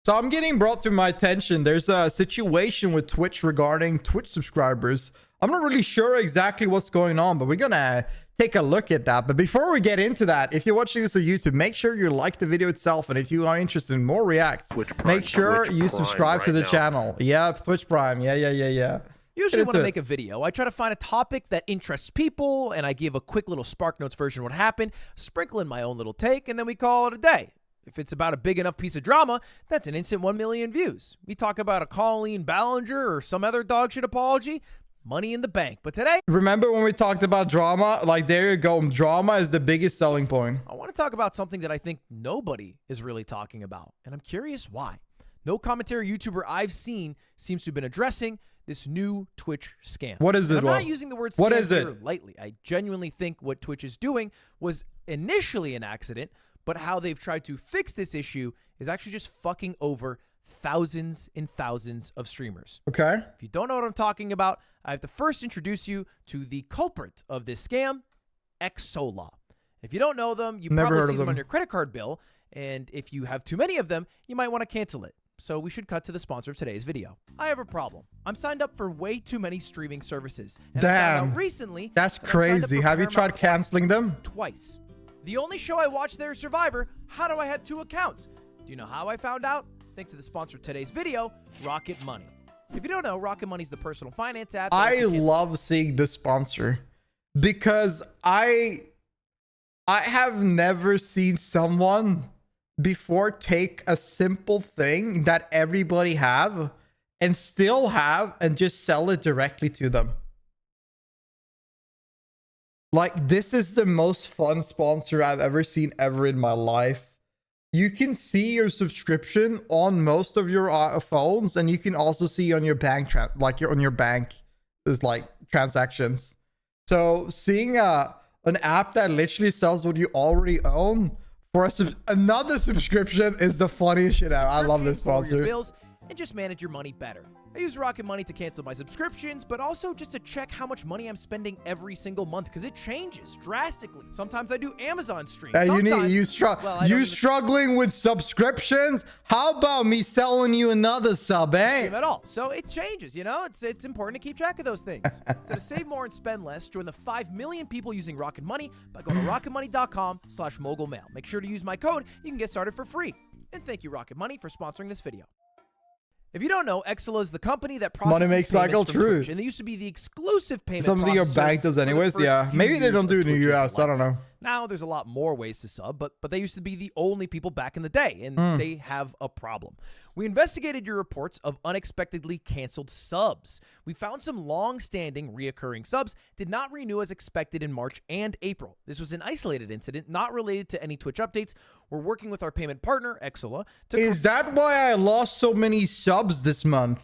So I'm getting brought to my attention. There's a situation with Twitch regarding Twitch subscribers. I'm not really sure exactly what's going on, but we're gonna take a look at that. But before we get into that, if you're watching this on YouTube, make sure you like the video itself. And if you are interested in more reacts, make sure you subscribe to the channel. Yeah, Twitch Prime. Yeah. Usually when I make a video, I try to find a topic that interests people, and I give a quick little Spark Notes version of what happened, sprinkle in my own little take, and then we call it a day. If it's about a big enough piece of drama, that's an instant 1 million views. We talk about a Colleen Ballinger or some other dog shit apology, money in the bank. But today, remember when we talked about drama? Like, there you go. Drama is the biggest selling point. I want to talk about something that I think nobody is really talking about, and I'm curious why. No commentary YouTuber I've seen seems to have been addressing this new Twitch scam. What is it? I'm not using the word scam here lightly. I genuinely think what Twitch is doing was initially an accident, but how they've tried to fix this issue is actually just fucking over thousands and thousands of streamers. Okay. If you don't know what I'm talking about, I have to first introduce you to the culprit of this scam, Xsolla. If you don't know them, you probably see them on your credit card bill, and if you have too many of them, you might want to cancel it. So we should cut to the sponsor of today's video. I have a problem. I'm signed up for way too many streaming services. And damn. I found out recently that's crazy. Have you tried canceling them? Twice. The only show I watch there is Survivor. How do I have 2 accounts? Do you know how I found out? Thanks to the sponsor of today's video, Rocket Money. If you don't know, Rocket Money is the personal finance app. I love seeing the sponsor because I have never seen someone before take a simple thing that everybody have and still have and just sell it directly to them. Like, this is the most fun sponsor I've ever seen ever in my life. You can see your subscription on most of your phones, and you can also see on your bank on your bank is like transactions. So seeing an app that literally sells what you already own for another subscription is the funniest shit ever. I love this sponsor. Your bills and just manage your money better. I use Rocket Money to cancel my subscriptions, but also just to check how much money I'm spending every single month, because it changes drastically. Sometimes I do Amazon streams. You struggling with subscriptions? How about me selling you another sub, eh? At all. So it changes, you know? It's important to keep track of those things. So to save more and spend less, join the 5 million people using Rocket Money by going to rocketmoney.com/mogulmail. Make sure to use my code. You can get started for free. And thank you, Rocket Money, for sponsoring this video. If you don't know, Xsolla is the company that processes money makes cycle true, and they used to be the exclusive payment. Something your bank does anyways. Yeah, maybe they don't do it in the US. I don't know. Now there's a lot more ways to sub, but they used to be the only people back in the day, and they have a problem. We investigated your reports of unexpectedly canceled subs. We found some long-standing reoccurring subs did not renew as expected in March and April. This was an isolated incident, not related to any Twitch updates. We're working with our payment partner, Xsolla. Is that why I lost so many subs this month?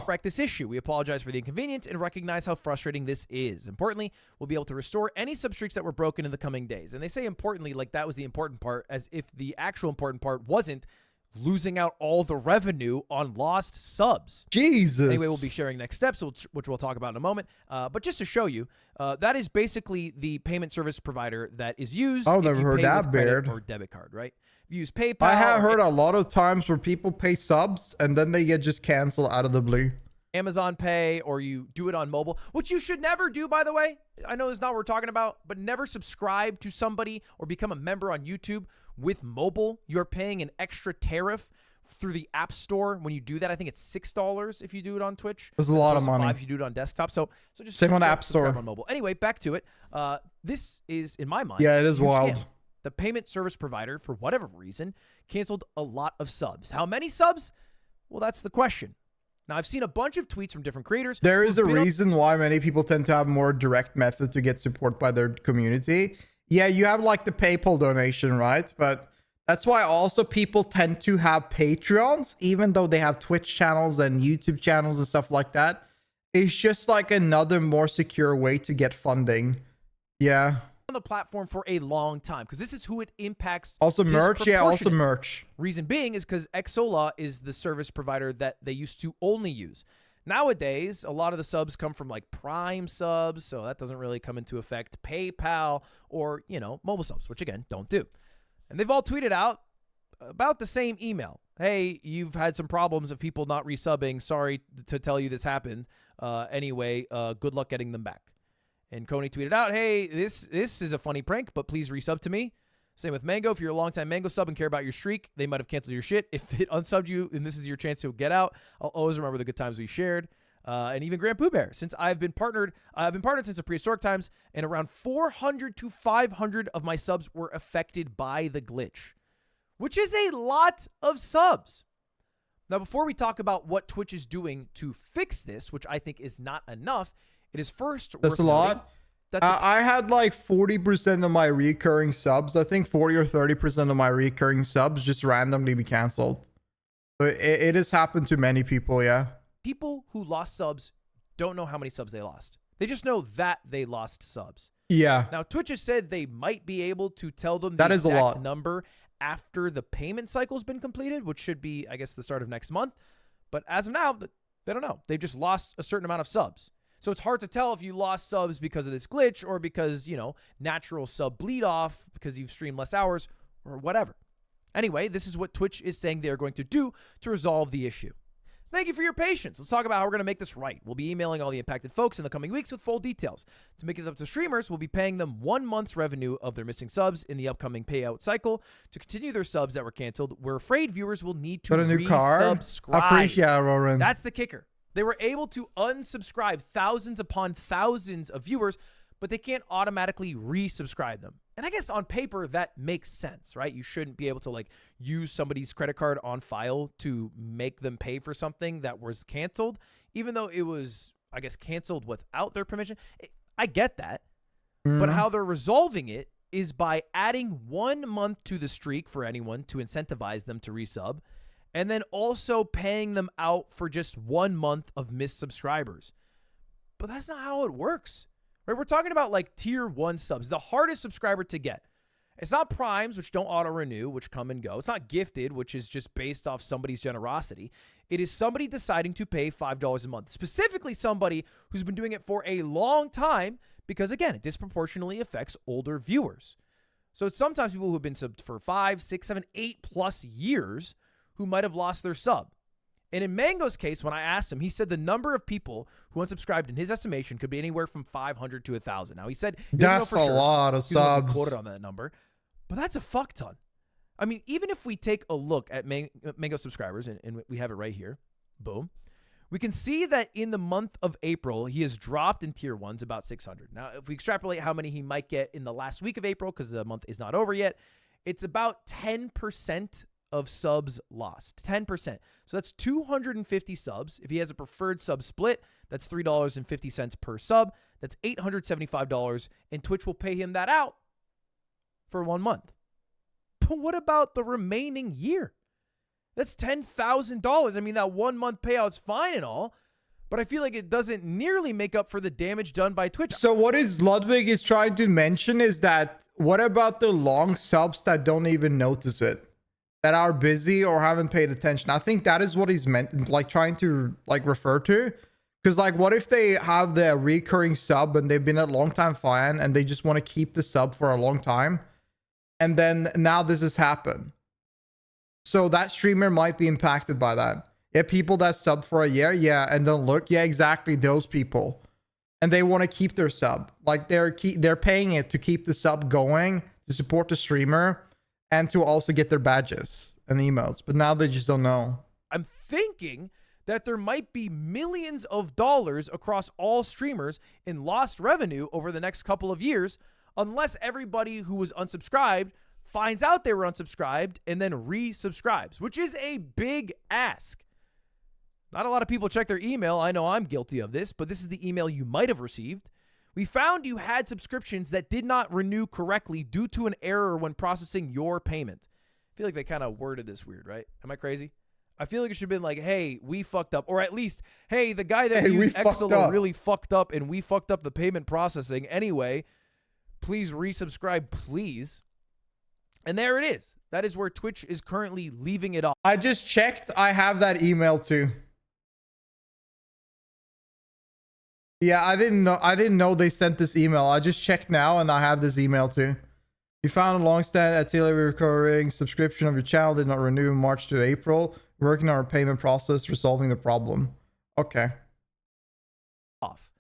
Correct this issue. We apologize for the inconvenience and recognize how frustrating this is. Importantly, we'll be able to restore any sub streaks that were broken in the coming days. And they say importantly, like that was the important part, as if the actual important part wasn't losing out all the revenue on lost subs. Jesus. Anyway, we'll be sharing next steps, which we'll talk about in a moment. But just to show you, that is basically the payment service provider that is used. I've never heard that, Baird. Or debit card, right? If you use PayPal. I have heard a lot of times where people pay subs and then they get just canceled out of the blue. Amazon Pay, or you do it on mobile, which you should never do, by the way. I know it's not what we're talking about, but never subscribe to somebody or become a member on YouTube with mobile. You're paying an extra tariff through the App Store when you do that. I think it's $6 if you do it on Twitch. There's a lot of money. $5 if you do it on desktop. So just same on App Store. On mobile. Anyway, back to it. This is, in my mind, yeah, it is wild. Scam. The payment service provider, for whatever reason, canceled a lot of subs. How many subs? Well, that's the question. Now, I've seen a bunch of tweets from different creators. There is a reason why many people tend to have more direct method to get support by their community. Yeah, you have like the PayPal donation, right? But that's why also people tend to have Patreons, even though they have Twitch channels and YouTube channels and stuff like that. It's just like another more secure way to get funding. Yeah. On the platform for a long time, because this is who it impacts. Also merch. Yeah, also merch. Reason being is because Xsolla is the service provider that they used to only use. Nowadays, a lot of the subs come from like Prime subs, so that doesn't really come into effect. PayPal, or, you know, mobile subs, which again, don't do. And they've all tweeted out about the same email. hey, you've had some problems of people not resubbing. Sorry to tell you this happened. Anyway, good luck getting them back. And Coney tweeted out, hey, this is a funny prank, but please resub to me. Same with Mango. If you're a longtime Mango sub and care about your streak, they might have canceled your shit. If it unsubbed you and this is your chance to get out, I'll always remember the good times we shared. And even Grand Pooh Bear. Since I've been partnered since the prehistoric times, and around 400 to 500 of my subs were affected by the glitch, which is a lot of subs. Now, before we talk about what Twitch is doing to fix this, which I think is not enough, it is first That's a lot. I had like 40% of my recurring subs. I think 40 or 30% of my recurring subs just randomly be canceled. But it has happened to many people, yeah. People who lost subs don't know how many subs they lost. They just know that they lost subs. Yeah. Now, Twitch has said they might be able to tell them that the is a exact lot. number after the payment cycle's been completed, which should be, I guess, the start of next month. But as of now, they don't know. They've just lost a certain amount of subs. So it's hard to tell if you lost subs because of this glitch or because, natural sub bleed off because you've streamed less hours or whatever. Anyway, this is what Twitch is saying they're going to do to resolve the issue. Thank you for your patience. Let's talk about how we're going to make this right. We'll be emailing all the impacted folks in the coming weeks with full details. To make it up to streamers, we'll be paying them 1 month's revenue of their missing subs in the upcoming payout cycle. To continue their subs that were canceled, we're afraid viewers will need to resubscribe. Appreciate it, Roran. That's the kicker. They were able to unsubscribe thousands upon thousands of viewers, but they can't automatically resubscribe them. And I guess on paper, that makes sense, right? You shouldn't be able to use somebody's credit card on file to make them pay for something that was canceled, even though it was, I guess, canceled without their permission. I get that. But how they're resolving it is by adding 1 month to the streak for anyone to incentivize them to resub, and then also paying them out for just 1 month of missed subscribers. But that's not how it works. Right? We're talking about tier 1 subs, the hardest subscriber to get. It's not primes, which don't auto-renew, which come and go. It's not gifted, which is just based off somebody's generosity. It is somebody deciding to pay $5 a month, specifically somebody who's been doing it for a long time because, again, it disproportionately affects older viewers. So it's sometimes people who have been subbed for 5, 6, 7, 8+ years who might have lost their sub. And in Mango's case, when I asked him, he said the number of people who unsubscribed in his estimation could be anywhere from 500 to 1,000. Now, he said that's a lot of subs. Quoted on that number, but that's a fuck ton. I mean, even if we take a look at Mango subscribers, and we have it right here, boom, we can see that in the month of April, he has dropped in tier 1s about 600. Now, if we extrapolate how many he might get in the last week of April, because the month is not over yet, it's about 10% of subs lost. 10%. So that's 250 subs. If he has a preferred sub split, that's $3.50 per sub. That's $875, and Twitch will pay him that out for 1 month. But what about the remaining year? That's $10,000. I mean, that 1 month payout's fine and all, but I feel like it doesn't nearly make up for the damage done by Twitch. So what Ludwig is trying to mention is that what about the long subs that don't even notice it? That are busy or haven't paid attention. I think that is what he's meant, trying to refer to. Because what if they have the recurring sub and they've been a long time fan and they just want to keep the sub for a long time, and then now this has happened. So that streamer might be impacted by that. Yeah, people that sub for a year, yeah, and then look, yeah, exactly those people, and they want to keep their sub. They're paying it to keep the sub going, to support the streamer, and to also get their badges and emotes. But now they just don't know. I'm thinking that there might be millions of dollars across all streamers in lost revenue over the next couple of years, unless everybody who was unsubscribed finds out they were unsubscribed and then resubscribes, which is a big ask. Not a lot of people check their email. I know I'm guilty of this, but this is the email you might have received. We found you had subscriptions that did not renew correctly due to an error when processing your payment. I feel like they kind of worded this weird, right? Am I crazy? I feel like it should have been hey, we fucked up. Or at least, hey, the guy that used Exolo really fucked up and we fucked up the payment processing. Anyway, please resubscribe, please. And there it is. That is where Twitch is currently leaving it off. I just checked. I have that email too. Yeah, I didn't know they sent this email. I just checked now and I have this email too. You found a long-standing Attila recurring subscription of your channel did not renew in March to April. Working on our payment process, resolving the problem. Okay. Off.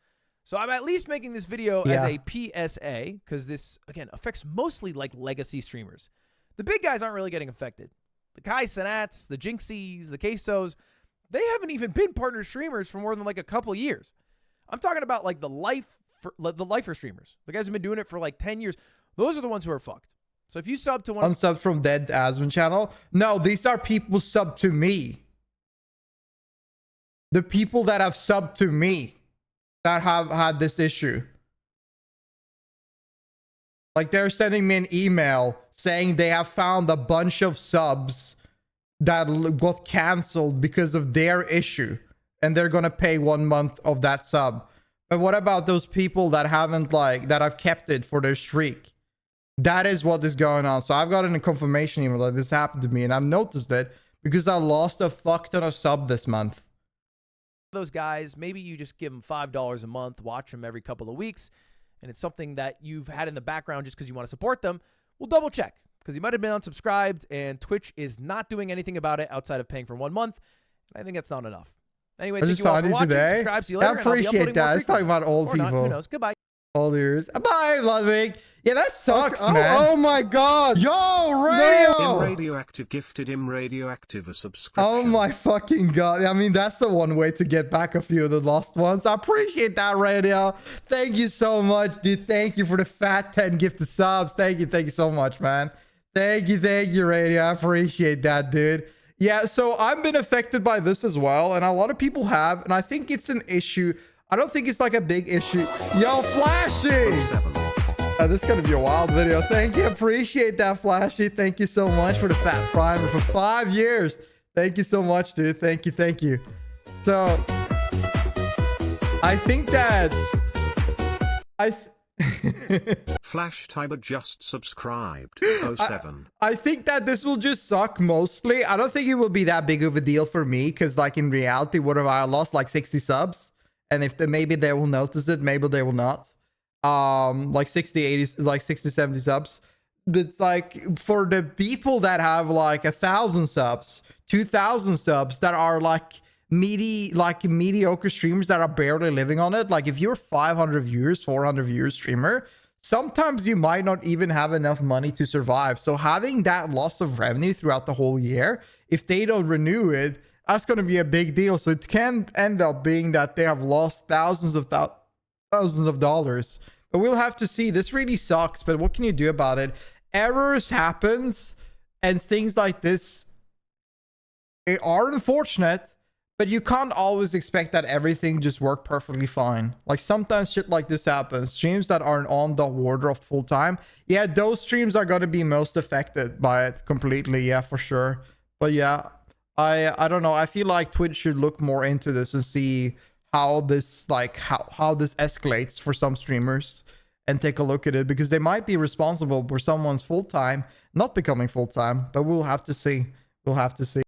So I'm at least making this video as a PSA because this, again, affects mostly like legacy streamers. The big guys aren't really getting affected. The Kai Cenats, the Jinxies, the Quesos, they haven't even been partner streamers for more than like a couple years. I'm talking about like the lifer streamers. The guys who've been doing it for like 10 years. Those are the ones who are fucked. So if you sub to one unsub from Dead Asmon channel, no, these are people sub to me. The people that have subbed to me that have had this issue. Like they're sending me an email saying they have found a bunch of subs that got canceled because of their issue, and they're gonna pay 1 month of that sub. But what about those people that haven't, like, that have kept it for their streak? That is what is going on. So I've gotten a confirmation email that this happened to me, and I've noticed it because I lost a fuck ton of sub this month. Those guys, maybe you just give them $5 a month, watch them every couple of weeks, and it's something that you've had in the background just because you want to support them. We'll double check because you might have been unsubscribed and Twitch is not doing anything about it outside of paying for 1 month. And I think that's not enough. Anyway, thank you all for watching. Today. Subscribe. See you later. I appreciate that. Let's talk about old people. Who knows? Goodbye. Old ears. Bye, Ludwig. Yeah, that sucks, okay. man. Oh my god. Yo, Radio. Im Radioactive gifted Im Radioactive a subscription. Oh my fucking god. I mean, that's the one way to get back a few of the lost ones. I appreciate that, Radio. Thank you so much, dude. Thank you for the fat 10 gifted subs. Thank you so much, man. Thank you, Radio. I appreciate that, dude. Yeah, so I've been affected by this as well, and a lot of people have, and I think it's an issue. I don't think it's like a big issue. Yo, Flashy! This is gonna be a wild video. Thank you. Appreciate that, Flashy. Thank you so much for the fat primer for 5 years. Thank you so much, dude. Thank you. So I think that Flash Tiber just subscribed. 07. I think that this will just suck mostly. I don't think it will be that big of a deal for me because, like, in reality, what have I lost? Like 60 subs, and if maybe they will notice it, maybe they will not. Like 60, 80, like 60, 70 subs. But like for the people that have like 1,000 subs, 2,000 subs that are like mediocre streamers that are barely living on it. Like if you're 500 viewers, 400 viewers streamer, sometimes you might not even have enough money to survive. So having that loss of revenue throughout the whole year, if they don't renew it, that's going to be a big deal. So it can end up being that they have lost thousands of dollars. But we'll have to see. This really sucks, but what can you do about it? Errors happens, and things like this are unfortunate, but you can't always expect that everything just work perfectly fine. Like sometimes shit like this happens. Streams that aren't on the order of full time, yeah, those streams are going to be most affected by it completely. Yeah, for sure. But yeah, I don't know. I feel like Twitch should look more into this and see how this how this escalates for some streamers and take a look at it, because they might be responsible for someone's full time not becoming full time. But we'll have to see.